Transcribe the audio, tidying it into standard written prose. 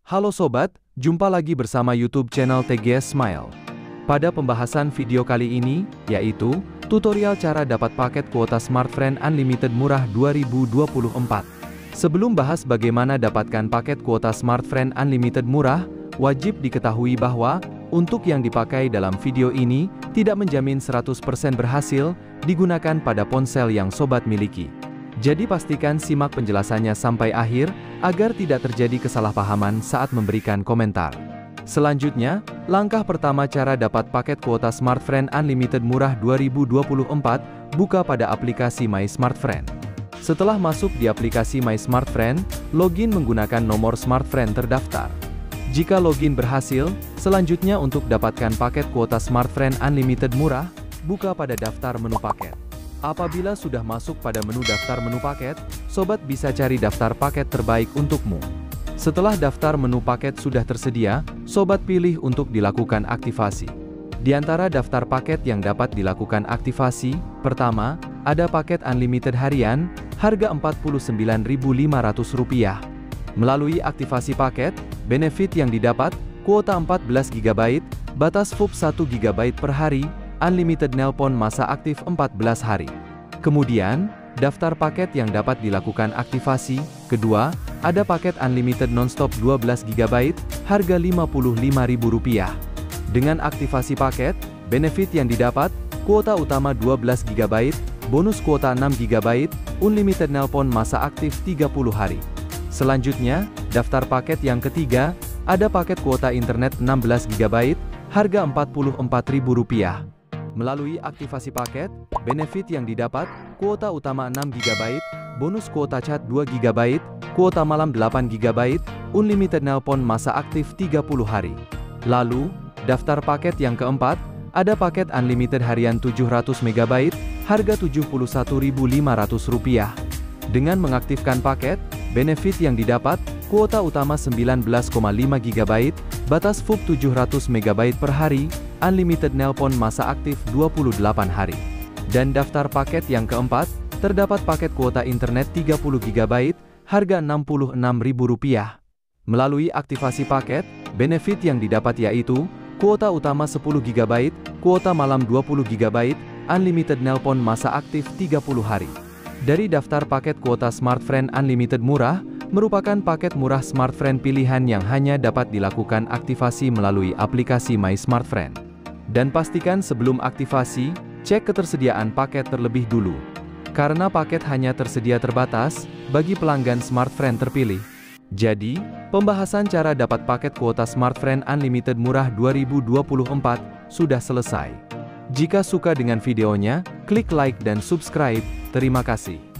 Halo sobat, jumpa lagi bersama YouTube channel TGS Smile. Pada pembahasan video kali ini, yaitu tutorial cara dapat paket kuota Smartfriend Unlimited murah 2024. Sebelum bahas bagaimana dapatkan paket kuota Smartfriend Unlimited murah, wajib diketahui bahwa untuk yang dipakai dalam video ini tidak menjamin 100% berhasil digunakan pada ponsel yang sobat miliki. Jadi pastikan simak penjelasannya sampai akhir, agar tidak terjadi kesalahpahaman saat memberikan komentar. Selanjutnya, langkah pertama cara dapat paket kuota Smartfriend Unlimited murah 2024, buka pada aplikasi My Smartfriend. Setelah masuk di aplikasi My Smartfriend, login menggunakan nomor Smartfriend terdaftar. Jika login berhasil, selanjutnya untuk dapatkan paket kuota Smartfriend Unlimited murah, buka pada daftar menu paket. Apabila sudah masuk pada menu daftar menu paket, sobat bisa cari daftar paket terbaik untukmu. Setelah daftar menu paket sudah tersedia, sobat pilih untuk dilakukan aktivasi. Di antara daftar paket yang dapat dilakukan aktivasi, pertama, ada paket Unlimited harian, harga Rp49.500. Melalui aktivasi paket, benefit yang didapat, kuota 14 GB, batas VUP 1 GB per hari, Unlimited nelpon masa aktif 14 hari. Kemudian, daftar paket yang dapat dilakukan aktivasi. Kedua, ada paket Unlimited nonstop 12 GB, harga Rp55.000. Dengan aktivasi paket, benefit yang didapat, kuota utama 12 GB, bonus kuota 6 GB, Unlimited nelpon masa aktif 30 hari. Selanjutnya, daftar paket yang ketiga, ada paket kuota internet 16 GB, harga Rp44.000. Melalui aktivasi paket, benefit yang didapat, kuota utama 6 GB, bonus kuota chat 2 GB, kuota malam 8 GB, Unlimited nelpon masa aktif 30 hari. Lalu, daftar paket yang keempat, ada paket Unlimited harian 700 MB, harga Rp71.500. Dengan mengaktifkan paket, benefit yang didapat, kuota utama 19,5 GB, batas VUP 700 MB per hari, Unlimited nelpon masa aktif 28 hari. Dan daftar paket yang keempat, terdapat paket kuota internet 30 GB, harga Rp66.000. Melalui aktivasi paket, benefit yang didapat yaitu, kuota utama 10 GB, kuota malam 20 GB, Unlimited nelpon masa aktif 30 hari. Dari daftar paket kuota Smartfriend Unlimited murah, merupakan paket murah Smartfriend pilihan yang hanya dapat dilakukan aktivasi melalui aplikasi My Smartfriend. Dan pastikan sebelum aktivasi, cek ketersediaan paket terlebih dulu. Karena paket hanya tersedia terbatas, bagi pelanggan Smartfriend terpilih. Jadi, pembahasan cara dapat paket kuota Smartfriend Unlimited murah 2024, sudah selesai. Jika suka dengan videonya, klik like dan subscribe. Terima kasih.